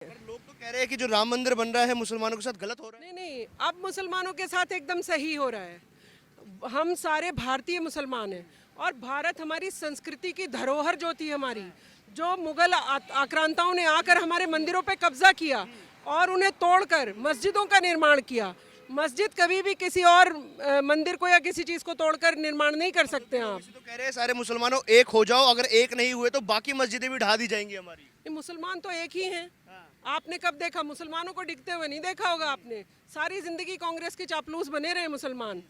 लोग तो कह रहे हैं कि जो राम मंदिर बन रहा है मुसलमानों के साथ गलत हो रहा है। नहीं नहीं, अब मुसलमानों के साथ एकदम सही हो रहा है। हम सारे भारतीय मुसलमान हैं और भारत हमारी संस्कृति की धरोहर जो थी हमारी, जो मुगल आक्रांताओं ने आकर हमारे मंदिरों पे कब्जा किया और उन्हें तोड़कर मस्जिदों का निर्माण किया। मस्जिद कभी भी किसी और मंदिर को या किसी चीज को तोड़कर निर्माण नहीं कर सकते हैं आप। तो कह रहे हैं सारे मुसलमानों एक हो जाओ, अगर एक नहीं हुए तो बाकी मस्जिदें भी ढा दी जाएंगी हमारी। ये मुसलमान तो एक ही हैं। आपने कब देखा मुसलमानों को डिगते हुए? नहीं देखा होगा आपने। सारी जिंदगी कांग्रेस के चापलूस बने रहे मुसलमान।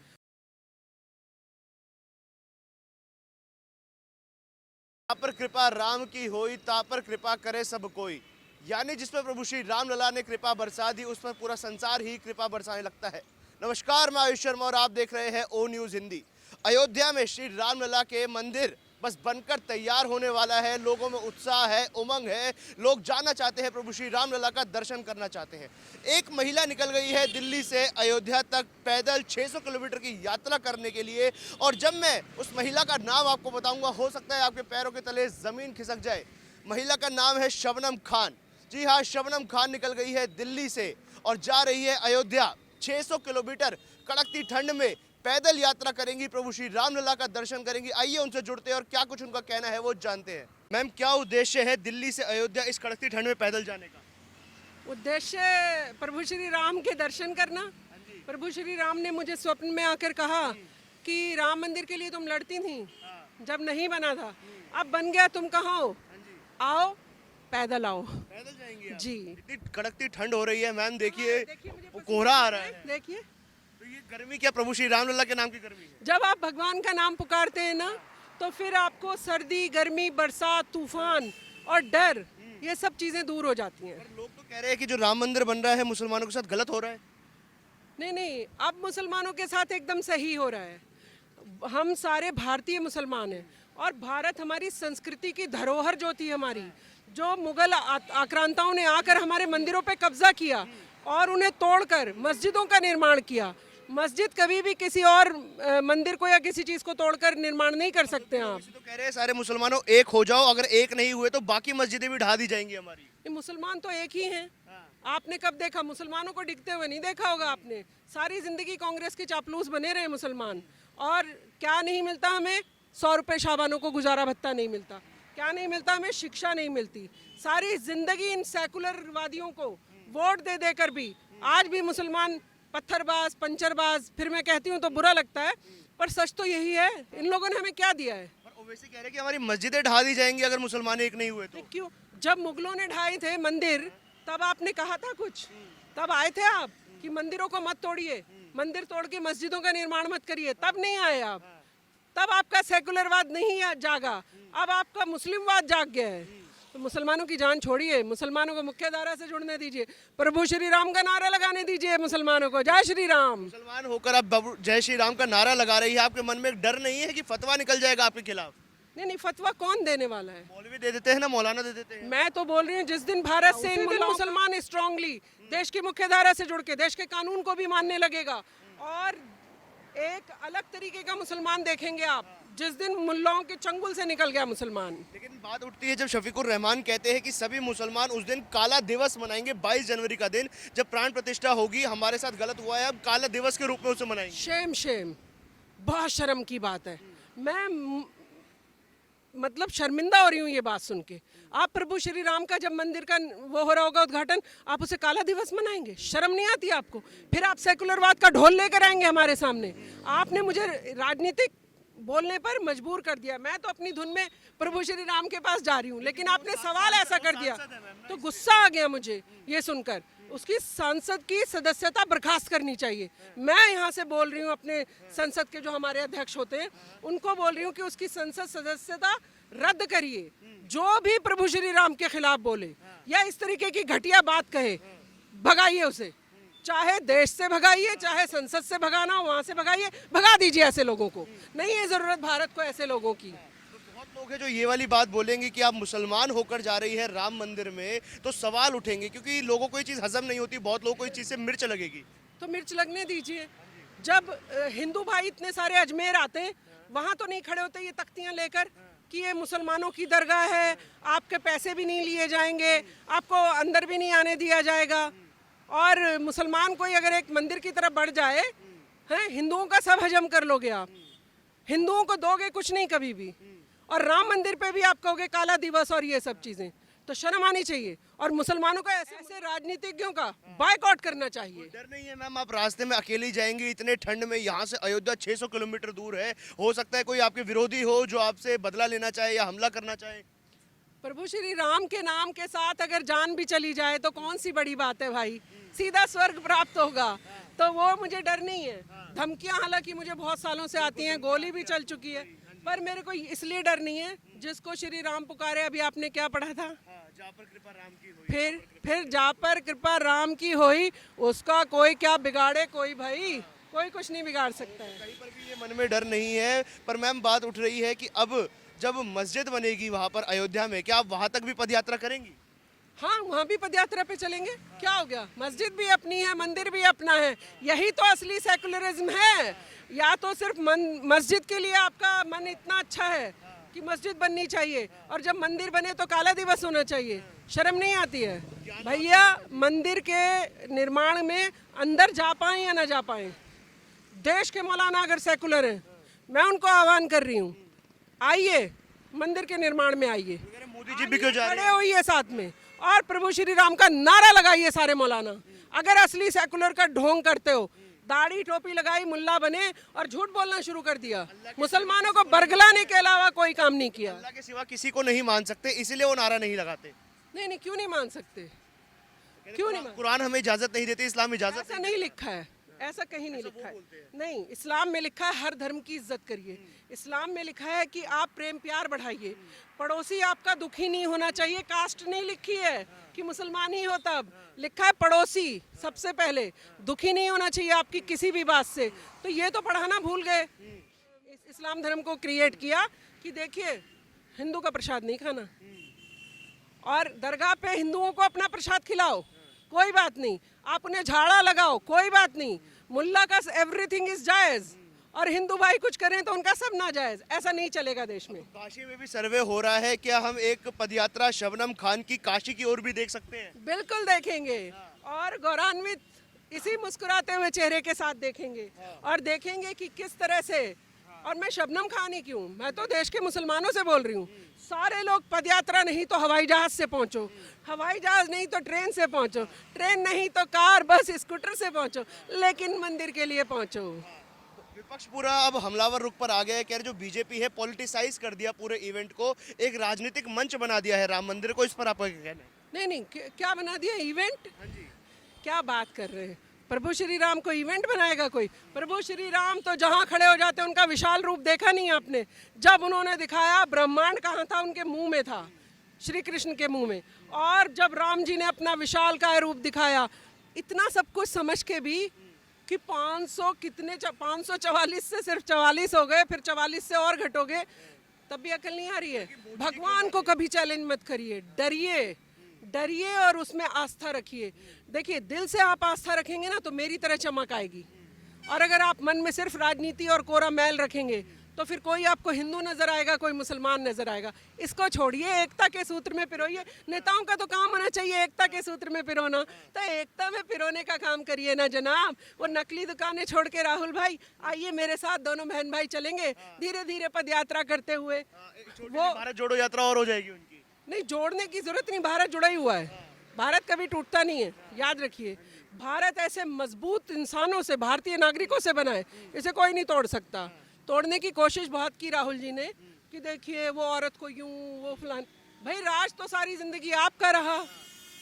पर कृपा राम की होई, ता पर कृपा करे सब कोई। यानी जिस पर प्रभु श्री राम लला ने कृपा बरसा दी, उस पर पूरा संसार ही कृपा बरसाने लगता है। नमस्कार, मैं आयुष शर्मा और आप देख रहे हैं ओ न्यूज़ हिंदी। अयोध्या में श्री राम लला के मंदिर बस बनकर तैयार होने वाला है। लोगों में उत्साह है, उमंग है, लोग जाना चाहते हैं, प्रभु श्री राम लला का दर्शन करना चाहते हैं। एक महिला निकल गई है दिल्ली से अयोध्या तक पैदल 600 किलोमीटर की यात्रा करने के लिए। और जब मैं उस महिला का नाम आपको बताऊंगा, हो सकता है आपके पैरों के तले जमीन खिसक जाए। महिला का नाम है शबनम खान। जी हाँ, शबनम खान निकल गई है दिल्ली से और जा रही है अयोध्या। 600 किलोमीटर कड़कती ठंड में पैदल यात्रा करेंगी, प्रभु श्री राम लला का दर्शन करेंगी। आइए उनसे जुड़ते हैं और क्या कुछ उनका कहना है वो जानते हैं। मैम, क्या उद्देश्य है दिल्ली से अयोध्या इस कड़कती ठंड में पैदल जाने का? उद्देश्य प्रभु श्री राम के दर्शन करना। प्रभु श्री राम ने मुझे स्वप्न में आकर कहा कि राम मंदिर के लिए तुम लड़ती थी जब नहीं बना था, अब बन गया, तुम कहाँ हो, आओ पैदल आओ। पैदल जाएंगे जी। इतनी कड़कती ठंड हो रही है मैम, देखिए मुझे कोहरा आ रहा है। देखिए, तो ये गर्मी क्या प्रभु श्री राम लला के नाम की गर्मी है? जब आप भगवान का नाम पुकारते हैं ना, तो फिर आपको सर्दी, गर्मी, बरसात, तूफान और डर, ये सब चीजें दूर हो जाती हैं। लोग तो कह रहे हैं कि जो राम मंदिर बन रहा है मुसलमानों के साथ गलत हो रहा है। नहीं नहीं, अब मुसलमानों के साथ एकदम सही हो रहा है। हम सारे भारतीय मुसलमान हैं और भारत हमारी संस्कृति की धरोहर जो थी हमारी, जो मुगल आक्रांताओं ने आकर हमारे मंदिरों पे कब्जा किया और उन्हें तोड़कर मस्जिदों का निर्माण किया। मस्जिद कभी भी किसी और मंदिर को या किसी चीज को तोड़कर निर्माण नहीं कर सकते हैं आप। तो कह रहे हैं सारे मुसलमानों एक हो जाओ, अगर एक नहीं हुए तो बाकी मस्जिदें भी ढा दी जाएंगी हमारी। ये मुसलमान तो एक ही हैं। आपने कब देखा मुसलमानों को डिगते हुए? नहीं देखा होगा आपने। सारी जिंदगी कांग्रेस के चापलूस बने रहे मुसलमान। और क्या नहीं मिलता हमें? 100 रुपये शाबानों को गुजारा भत्ता नहीं मिलता। क्या नहीं मिलता हमें? शिक्षा नहीं मिलती। सारी जिंदगी इन सेकुलरवादियों को वोट दे देकर भी आज भी मुसलमान पत्थरबाज, पंचरबाज, फिर मैं कहती हूँ तो बुरा लगता है, पर सच तो यही है। इन लोगों ने हमें क्या दिया है? पर ओवैसी कह रहे हैं कि हमारी मस्जिदें ढा दी जाएंगी अगर मुसलमान एक नहीं हुए तो। क्यों? जब मुगलों ने ढाए थे मंदिर, तब आपने कहा था कुछ? तब आए थे आप कि मंदिरों को मत तोड़िए, मंदिर तोड़ के मस्जिदों का निर्माण मत करिए? तब नहीं आए आप। तब आपका सेकुलरवाद नहीं जागा, अब आपका मुस्लिमवाद जाग गया है। तो मुसलमानों की जान छोड़िए, मुसलमानों को मुख्य धारा से जुड़ने दीजिए, प्रभु श्री राम का नारा लगाने दीजिए मुसलमानों को। जय श्री राम। मुसलमान होकर आप जय श्री राम का नारा लगा रही है, आपके मन में एक डर नहीं है कि फतवा निकल जाएगा आपके खिलाफ? नहीं नहीं, फतवा कौन देने वाला है? मौलवी दे देते हैं ना, मौलाना दे देते हैं। मैं तो बोल रही हूँ, जिस दिन भारत से इन मुसलमान स्ट्रांगली देश की मुख्य धारा से जुड़ के देश के कानून को भी मानने लगेगा और एक अलग तरीके का मुसलमान देखेंगे आप, जिस दिन मुल्लाओं के चंगुल से निकल गया मुसलमान। लेकिन बात उठती है जब शफीकुर रहमान कहते हैं कि सभी मुसलमान उस दिन काला दिवस मनाएंगे, 22 जनवरी का दिन जब प्राण प्रतिष्ठा होगी। हमारे साथ गलत हुआ है, अब काला दिवस के रूप में उसे मनाएंगे। शेम शेम, बहुत शर्म की बात है। मैं मतलब शर्मिंदा हो रही हूँ ये बात सुन के। आप प्रभु श्री राम का जब मंदिर का वो हो रहा होगा उद्घाटन, आप उसे काला दिवस मनाएंगे? शर्म नहीं आती आपको? फिर आप सेकुलरवाद का ढोल लेकर आएंगे हमारे सामने। आपने मुझे राजनीतिक बोलने पर मजबूर कर दिया। मैं तो अपनी धुन में प्रभु श्री राम के पास जा रही हूँ, लेकिन आपने सवाल ऐसा कर दिया तो गुस्सा आ गया मुझे ये सुनकर। उसकी सांसद की सदस्यता बर्खास्त करनी चाहिए। मैं यहाँ से बोल रही हूँ अपने संसद के जो हमारे अध्यक्ष होते हैं उनको बोल रही हूँ कि उसकी संसद सदस्यता रद्द करिए। जो भी प्रभु श्री राम के खिलाफ बोले या इस तरीके की घटिया बात कहे, भगाइए उसे। चाहे देश से भगाइए, चाहे संसद से भगाना हो वहाँ से भगाइए, भगा दीजिए ऐसे लोगों को। नहीं है ज़रूरत भारत को ऐसे लोगों की। बहुत लोग हैं जो ये वाली बात बोलेंगे कि आप मुसलमान होकर जा रही है राम मंदिर में, तो सवाल उठेंगे क्योंकि लोगों को ये चीज़ हजम नहीं होती। बहुत लोगों को इस चीज़ से मिर्च लगेगी। तो मिर्च लगने दीजिए। जब हिंदू भाई इतने सारे अजमेर आते हैं, वहाँ तो नहीं खड़े होते ये तख्तियाँ लेकर। कि ये मुसलमानों की दरगाह है, आपके पैसे भी नहीं लिए जाएंगे, आपको अंदर भी नहीं आने दिया जाएगा। और मुसलमान कोई अगर एक मंदिर की तरफ बढ़ जाए, हैं, हिंदुओं का सब हजम कर लोगे आप, हिंदुओं को दोगे कुछ नहीं कभी भी। और राम मंदिर पे भी आप कहोगे काला दिवस और ये सब चीजें, तो शर्म आनी चाहिए। और मुसलमानों का ऐसे राजनीतिज्ञों का बायकॉट करना चाहिए। डर नहीं है मैम, आप रास्ते में अकेली जाएंगी इतने ठंड में, यहाँ से अयोध्या 600 किलोमीटर दूर है, हो सकता है कोई आपके विरोधी हो जो आपसे बदला लेना चाहे या हमला करना चाहे। प्रभु श्री राम के नाम के साथ अगर जान भी चली जाए तो कौन सी बड़ी बात है भाई, सीधा स्वर्ग प्राप्त होगा, तो वो मुझे डर नहीं है। धमकियां हालांकि मुझे बहुत सालों से आती हैं, गोली भी चल चुकी है, पर मेरे को इसलिए डर नहीं है जिसको श्री राम पुकारे। अभी आपने क्या पढ़ा था, जहाँ पर कृपा राम की हुई, फिर जहाँ पर कृपा राम की होई उसका कोई क्या बिगाड़े कोई, भाई कोई कुछ नहीं बिगाड़ सकता है। कहीं पर भी ये मन में डर नहीं है। पर मैम बात उठ रही है कि अब जब मस्जिद बनेगी वहाँ पर अयोध्या में, क्या आप वहाँ तक भी पदयात्रा करेंगी? हाँ, वहाँ भी पदयात्रा पे चलेंगे, क्या हो गया, मस्जिद भी अपनी है, मंदिर भी अपना है, यही तो असली सेकुलरिज्म है। या तो सिर्फ मस्जिद के लिए आपका मन इतना अच्छा है कि मस्जिद बननी चाहिए, और जब मंदिर बने तो काला दिवस होना चाहिए, शर्म नहीं आती है भैया? मंदिर के निर्माण में अंदर जा पाए या ना जा पाए, देश के मौलाना अगर सेकुलर हैं, मैं उनको आह्वान कर रही हूँ, आइए मंदिर के निर्माण में आइए, मोदी जी भी क्यों जा रहे खड़े होइए साथ में और प्रभु श्री राम का नारा लगाइए सारे मौलाना। अगर असली सेकुलर का ढोंग करते हो, दाढ़ी टोपी लगाई, मुल्ला बने और झूठ बोलना शुरू कर दिया, मुसलमानों को बरगलाने के अलावा कोई काम नहीं किया। अल्लाह के सिवा किसी को नहीं मान सकते, इसीलिए वो नारा नहीं लगाते। नहीं, क्यों नहीं मान सकते, क्यों नहीं मान? कुरान हमें इजाजत नहीं देती, इस्लाम इजाजत ऐसा नहीं लिखा है, ऐसा कहीं नहीं लिखा है। नहीं, इस्लाम में लिखा है हर धर्म की इज्जत करिए, इस्लाम में लिखा है कि आप प्रेम प्यार बढ़ाइए, पड़ोसी आपका दुखी नहीं होना चाहिए। कास्ट नहीं लिखी है कि मुसलमान ही हो, तब लिखा है पड़ोसी सबसे पहले दुखी नहीं होना चाहिए आपकी किसी भी बात से। तो ये तो पढ़ाना भूल गए। इस्लाम धर्म को क्रिएट किया कि देखिए हिंदू का प्रसाद नहीं खाना, और दरगाह पे हिंदुओं को अपना प्रसाद खिलाओ, कोई बात नहीं, आप उन्हें झाड़ा लगाओ, कोई बात नहीं, मुल्ला का एवरीथिंग इज जायज, और हिंदू भाई कुछ करें तो उनका सब नाजायज। ऐसा नहीं चलेगा देश में। काशी में भी सर्वे हो रहा है, क्या हम एक पदयात्रा शबनम खान की काशी की ओर भी देख सकते हैं? बिल्कुल देखेंगे, और गौरवान्वित इसी मुस्कुराते हुए चेहरे के साथ देखेंगे, और देखेंगे कि किस तरह से। और मैं शबनम खान ही क्यों, मैं तो देश के मुसलमानों से बोल रही हूँ, सारे लोग पदयात्रा नहीं तो हवाई जहाज से पहुंचो, हवाई जहाज नहीं तो ट्रेन से पहुंचो, ट्रेन नहीं तो कार बस स्कूटर से पहुंचो, लेकिन मंदिर के लिए पहुंचो। विपक्ष पूरा अब हमलावर रुख पर आ गया है, कह रहे जो बीजेपी है पॉलिटिसाइज कर दिया पूरे इवेंट को, एक राजनीतिक मंच बना दिया है राम मंदिर को। इस पर आपका क्या कहना है? नहीं, क्या बना दिया इवेंट? क्या बात कर रहे हैं, प्रभु श्री राम को इवेंट बनाएगा कोई? प्रभु श्री राम तो जहाँ खड़े हो जाते हैं उनका विशाल रूप देखा नहीं आपने? जब उन्होंने दिखाया ब्रह्मांड कहाँ था, उनके मुंह में था, श्री कृष्ण के मुंह में। और जब राम जी ने अपना विशाल का रूप दिखाया, इतना सब कुछ समझ के भी कि 544 से सिर्फ 44 हो गए, फिर 44 से और घटोगे, तब भी अकल नहीं आ रही है। भगवान को कभी चैलेंज मत करिए, डरिए और उसमें आस्था रखिए। देखिए दिल से आप आस्था रखेंगे ना तो मेरी तरह चमक आएगी, और अगर आप मन में सिर्फ राजनीति और कोरा मैल रखेंगे तो फिर कोई आपको हिंदू नजर आएगा, कोई मुसलमान नजर आएगा। इसको छोड़िए, एकता के सूत्र में पिरोइए। नेताओं का तो काम होना चाहिए एकता के सूत्र में पिरोना, तो एकता में पिरोने का काम करिए ना जनाब। वो नकली दुकानें छोड़ के राहुल भाई आइए मेरे साथ, दोनों बहन भाई चलेंगे धीरे धीरे पदयात्रा करते हुए। वो भारत जोड़ो यात्रा और हो जाएगी उनकी। नहीं, जोड़ने की जरूरत नहीं, भारत जुड़ा ही हुआ है, भारत कभी टूटता नहीं है, याद रखिए। भारत ऐसे मजबूत इंसानों से, भारतीय नागरिकों से बना है, इसे कोई नहीं तोड़ सकता। तोड़ने की कोशिश बहुत की राहुल जी ने कि देखिए वो औरत को यूं, वो फलान। भाई राज तो सारी जिंदगी आपका रहा,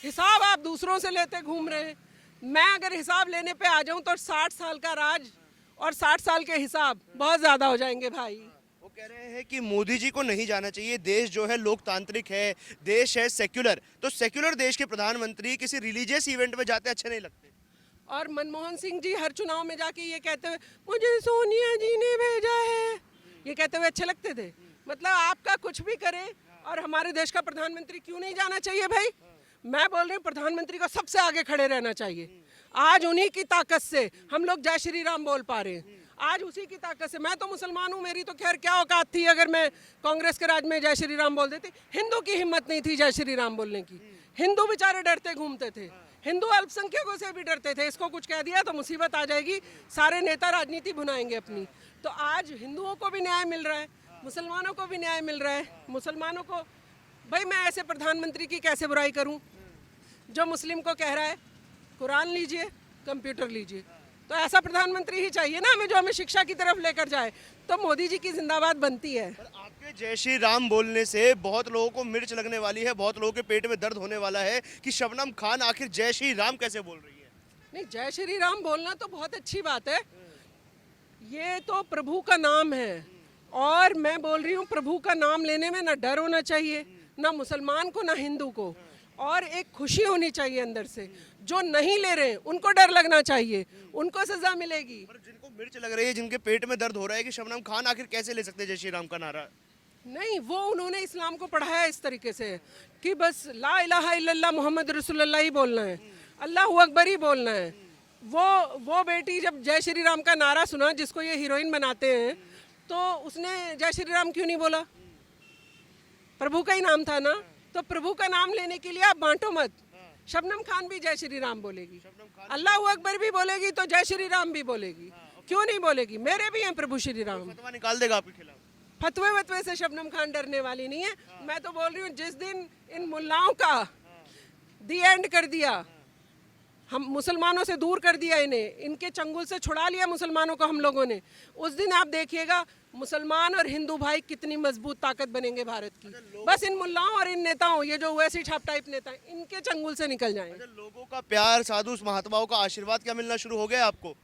हिसाब आप दूसरों से लेते घूम रहे हैं। मैं अगर हिसाब लेने पे आ जाऊं तो 60 साल का राज और 60 साल के हिसाब बहुत ज्यादा हो जाएंगे भाई। वो कह रहे हैं कि मोदी जी को नहीं जाना चाहिए, देश जो है लोकतांत्रिक है, देश है सेक्युलर, तो सेक्युलर देश के प्रधानमंत्री किसी रिलीजियस इवेंट में जाते अच्छे नहीं लगते। और मनमोहन सिंह जी हर चुनाव में जाके ये कहते हुए मुझे सोनिया जी ने भेजा है, ये कहते हुए अच्छे लगते थे। मतलब आपका कुछ भी करे और हमारे देश का प्रधानमंत्री क्यों नहीं जाना चाहिए भाई? मैं बोल रही हूँ प्रधानमंत्री को सबसे आगे खड़े रहना चाहिए। आज उन्हीं की ताकत से हम लोग जय श्री राम बोल पा रहे हैं। आज उसी की ताकत से, मैं तो मुसलमान हूँ, मेरी तो खैर क्या औकात थी अगर मैं कांग्रेस के राज में जय श्री राम बोल देती। हिंदू की हिम्मत नहीं थी जय श्री राम बोलने की। हिंदू बेचारे डरते घूमते थे, हिंदू अल्पसंख्यकों से भी डरते थे, इसको कुछ कह दिया तो मुसीबत आ जाएगी, सारे नेता राजनीति भुनाएंगे अपनी। तो आज हिंदुओं को भी न्याय मिल रहा है, मुसलमानों को भी न्याय मिल रहा है। मुसलमानों को, भाई मैं ऐसे प्रधानमंत्री की कैसे बुराई करूं जो मुस्लिम को कह रहा है कुरान लीजिए, कंप्यूटर लीजिए। तो ऐसा प्रधानमंत्री ही चाहिए ना हमें, जो हमें शिक्षा की तरफ लेकर जाए। तो मोदी जी की जिंदाबाद बनती है। पर आपके जय श्री राम बोलने से बहुत लोगों को मिर्च लगने वाली है, बहुत लोगों के पेट में दर्द होने वाला है कि शबनम खान आखिर जय श्री राम कैसे बोल रही है। नहीं, जय श्री राम बोलना तो बहुत अच्छी बात है, ये तो प्रभु का नाम है। और मैं बोल रही हूँ प्रभु का नाम लेने में ना डर होना चाहिए, ना मुसलमान को ना हिंदू को, और एक खुशी होनी चाहिए अंदर से। जो नहीं ले रहे उनको डर लगना चाहिए, उनको सजा मिलेगी। पर जिनको मिर्च लग रही है, जिनके पेट में दर्द हो रहा है कि शबनम खान आखिर कैसे ले सकते हैं जय श्री राम का नारा। नहीं, वो उन्होंने इस्लाम को पढ़ाया इस तरीके से कि बस ला इलाहा इल्लल्लाह मोहम्मद रसूलुल्लाह ही बोलना है, अल्लाह अकबर ही बोलना है। वो बेटी जब जय श्री राम का नारा सुना, जिसको ये हीरोइन बनाते हैं, तो उसने जय श्री राम क्यों नहीं बोला? प्रभु का ही नाम था ना, तो प्रभु का नाम लेने के लिए आप बांटो मत। शबनम खान भी जय श्री राम बोलेगी, अल्लाह अकबर भी बोलेगी, तो जय श्री राम भी बोलेगी, क्यों नहीं बोलेगी? मेरे भी हैं प्रभु श्री राम। फतवा निकाल देगा आपके खिलाफ? फतवे वतवे से शबनम खान डरने वाली नहीं है। मैं तो बोल रही हूँ जिस दिन इन मुल्लाओं का दी एंड कर दिया, हम मुसलमानों से दूर कर दिया, इन्हें इनके चंगुल से छुड़ा लिया मुसलमानों को हम लोगों ने, उस दिन आप देखिएगा मुसलमान और हिंदू भाई कितनी मजबूत ताकत बनेंगे भारत की। बस इन मुल्लाओं और इन नेताओं, ये जो वैसी छाप टाइप नेता हैं, इनके चंगुल से निकल जाएंगे। लोगों का प्यार, साधु महात्माओं का आशीर्वाद क्या मिलना शुरू हो गया आपको?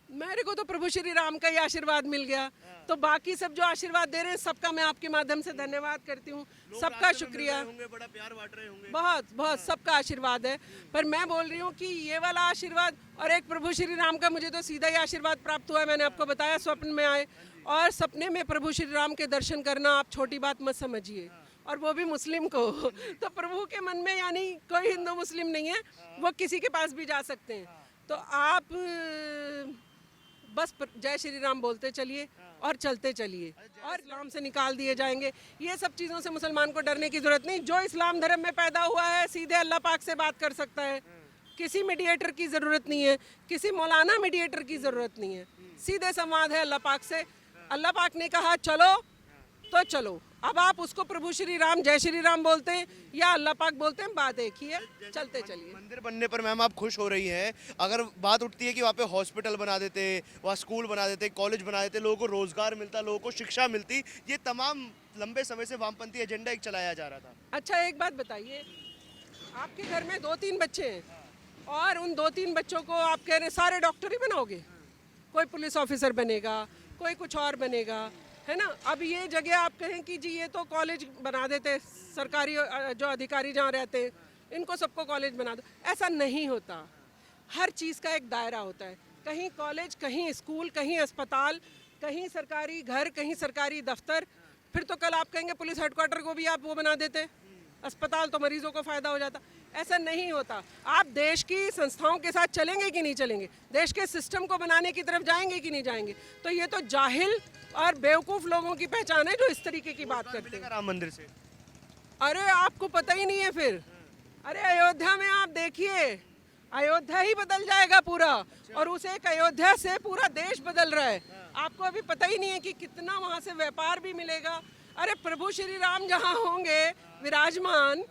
मेरे को तो प्रभु श्री राम का ही आशीर्वाद मिल गया, तो बाकी सब जो आशीर्वाद दे रहे हैं सबका मैं आपके माध्यम से धन्यवाद करती हूँ, सबका शुक्रिया। बड़ा प्यार बांट रहे होंगे। बहुत बहुत सबका आशीर्वाद है, पर मैं बोल रही हूँ कि ये वाला आशीर्वाद और एक प्रभु श्री राम का मुझे तो सीधा ही आशीर्वाद प्राप्त हुआ है। मैंने आपको बताया स्वप्न में आए, और सपने में प्रभु श्री राम के दर्शन करना आप छोटी बात मत समझिए, और वो भी मुस्लिम को। तो प्रभु के मन में यानी कोई हिंदू मुस्लिम नहीं है, वो किसी के पास भी जा सकते हैं। तो आप बस जय श्री राम बोलते चलिए और चलते चलिए, और इस्लाम से निकाल दिए जाएंगे। ये सब चीज़ों से मुसलमान को डरने की जरूरत नहीं। जो इस्लाम धर्म में पैदा हुआ है सीधे अल्लाह पाक से बात कर सकता है, किसी मीडिएटर की ज़रूरत नहीं है, किसी मौलाना मीडिएटर की ज़रूरत नहीं है, सीधे संवाद है अल्लाह पाक से। अल्लाह पाक ने कहा चलो तो चलो। अब आप उसको प्रभु श्री राम जय श्री राम बोलते हैं या अल्लाह पाक बोलते हैं, बात एक ही है, चलते चलिए। मंदिर बनने पर मैम आप खुश हो रही हैं, अगर बात उठती है कि वहाँ पे हॉस्पिटल बना देते, वहाँ स्कूल बना देते, कॉलेज बना देते, लोगों को रोजगार मिलता, लोगों को शिक्षा मिलती, ये तमाम लंबे समय से वामपंथी एजेंडा एक चलाया जा रहा था। अच्छा एक बात बताइए, आपके घर में 2-3 बच्चे हैं, और उन 2-3 बच्चों को आप कह रहे हैं सारे डॉक्टर ही बनाओगे, कोई पुलिस ऑफिसर बनेगा, कोई कुछ और बनेगा, है ना? अब ये जगह आप कहें कि जी ये तो कॉलेज बना देते, सरकारी जो अधिकारी जहाँ रहते हैं इनको सबको कॉलेज बना दो, ऐसा नहीं होता। हर चीज़ का एक दायरा होता है, कहीं कॉलेज, कहीं स्कूल, कहीं अस्पताल, कहीं सरकारी घर, कहीं सरकारी दफ्तर। फिर तो कल आप कहेंगे पुलिस हेडक्वार्टर को भी आप वो बना देते, अस्पताल, तो मरीजों को फ़ायदा हो जाता। ऐसा नहीं होता। आप देश की संस्थाओं के साथ चलेंगे कि नहीं चलेंगे, देश के सिस्टम को बनाने की तरफ जाएंगे कि नहीं जाएंगे? तो ये तो जाहिल और बेवकूफ़ लोगों की पहचान है जो इस तरीके की बात करते हैं। राम मंदिर से अरे आपको पता ही नहीं है फिर। अरे अयोध्या में आप देखिए, अयोध्या ही बदल जाएगा पूरा, और उस एक अयोध्या से पूरा देश बदल रहा है। आपको अभी पता ही नहीं है कि कितना वहाँ से व्यापार भी मिलेगा। अरे प्रभु श्री राम जहाँ होंगे विराजमान,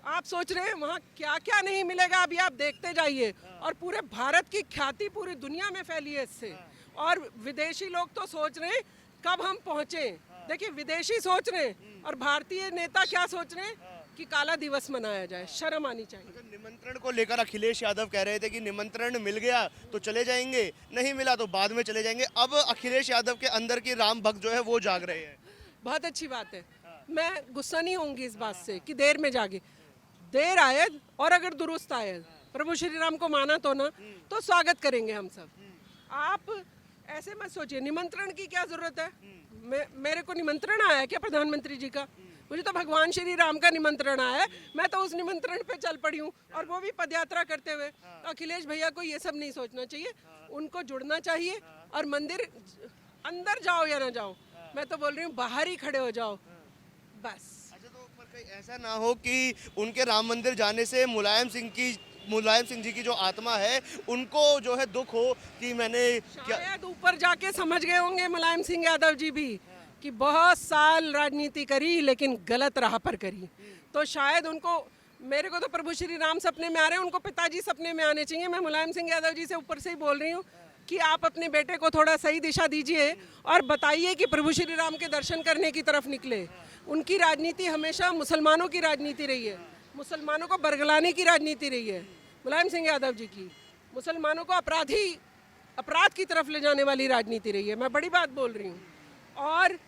आप सोच रहे हैं वहाँ क्या क्या नहीं मिलेगा, अभी आप देखते जाइए। और पूरे भारत की ख्याति पूरी दुनिया में फैली है इससे, और विदेशी लोग तो सोच रहे हैं कब हम पहुँचे। देखिए विदेशी सोच रहे हैं और भारतीय नेता क्या सोच रहे हैं कि काला दिवस मनाया जाए, शर्म आनी चाहिए। तो निमंत्रण को लेकर अखिलेश यादव कह रहे थे कि निमंत्रण मिल गया तो चले जाएंगे, नहीं मिला तो बाद में चले जाएंगे। अब अखिलेश यादव के अंदर की राम भक्त जो है वो जाग रहे हैं। बहुत अच्छी बात है, मैं गुस्सा नहीं होंगी इस बात से कि देर में जागे, देर आयद और अगर दुरुस्त आयद, प्रभु श्री राम को माना तो ना, तो स्वागत करेंगे हम सब। आप ऐसे मत सोचिए, निमंत्रण की क्या जरूरत है? मेरे को निमंत्रण आया क्या प्रधानमंत्री जी का? मुझे तो भगवान श्री राम का निमंत्रण आया है, मैं तो उस निमंत्रण पे चल पड़ी हूँ, और वो भी पदयात्रा करते हुए। तो अखिलेश भैया को ये सब नहीं सोचना चाहिए, उनको जुड़ना चाहिए, और मंदिर अंदर जाओ या ना जाओ, मैं तो बोल रही हूँ बाहर ही खड़े हो जाओ बस। अच्छा, तो पर कहीं ऐसा ना हो कि उनके राम मंदिर जाने से मुलायम सिंह जी की जो आत्मा है उनको जो है दुख हो कि मैंने क्या। शायद ऊपर जाके समझ गए होंगे मुलायम सिंह यादव जी भी कि बहुत साल राजनीति करी लेकिन गलत राह पर करी, तो शायद उनको, मेरे को तो प्रभु श्री राम सपने में आ रहे हैं, उनको पिताजी सपने में आने चाहिए। मैं मुलायम सिंह यादव जी से ऊपर से ही बोल रही हूँ कि आप अपने बेटे को थोड़ा सही दिशा दीजिए और बताइए कि प्रभु श्री राम के दर्शन करने की तरफ निकले। उनकी राजनीति हमेशा मुसलमानों की राजनीति रही है, मुसलमानों को बरगलाने की राजनीति रही है मुलायम सिंह यादव जी की, मुसलमानों को अपराध की तरफ ले जाने वाली राजनीति रही है। मैं बड़ी बात बोल रही हूँ, और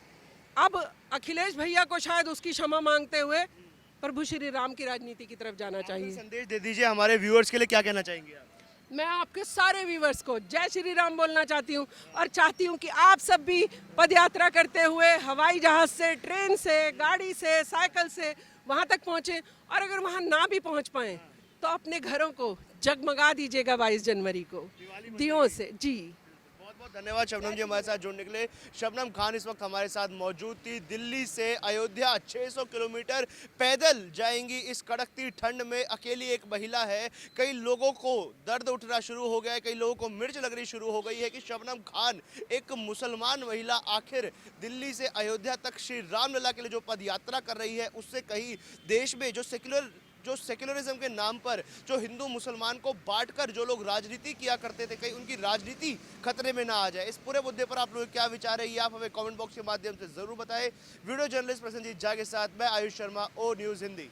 अब अखिलेश भैया को शायद उसकी क्षमा मांगते हुए प्रभु श्री राम की राजनीति की तरफ जाना चाहिए। संदेश दे दीजिए हमारे व्यूअर्स के लिए, क्या कहना चाहेंगे आप? मैं आपके सारे व्यूवर्स को जय श्री राम बोलना चाहती हूँ, और चाहती हूँ कि आप सब भी पदयात्रा करते हुए हवाई जहाज से, ट्रेन से, गाड़ी से, साइकिल से वहाँ तक पहुँचे, और अगर वहाँ ना भी पहुँच पाए तो अपने घरों को जगमगा दीजिएगा 22 जनवरी को दियों से। जी बहुत बहुत धन्यवाद शबनम जी हमारे साथ जुड़ने के लिए। शबनम खान इस वक्त हमारे साथ मौजूद थी। दिल्ली से अयोध्या 600 किलोमीटर पैदल जाएंगी इस कड़कती ठंड में, अकेली एक महिला है। कई लोगों को दर्द उठना शुरू हो गया है, कई लोगों को मिर्च लगनी शुरू हो गई है कि शबनम खान एक मुसलमान महिला आखिर दिल्ली से अयोध्या तक श्री रामलला के लिए जो पद यात्रा कर रही है, उससे कहीं देश में जो सेक्युलरिज्म के नाम पर जो हिंदू मुसलमान को बांटकर जो लोग राजनीति किया करते थे, कहीं उनकी राजनीति खतरे में ना आ जाए। इस पूरे मुद्दे पर आप लोग क्या विचार है, ये आप हमें कमेंट बॉक्स के माध्यम से जरूर बताएं। वीडियो जर्नलिस्ट प्रसन्नजीत झा के साथ मैं आयुष शर्मा, ओ न्यूज़ हिंदी।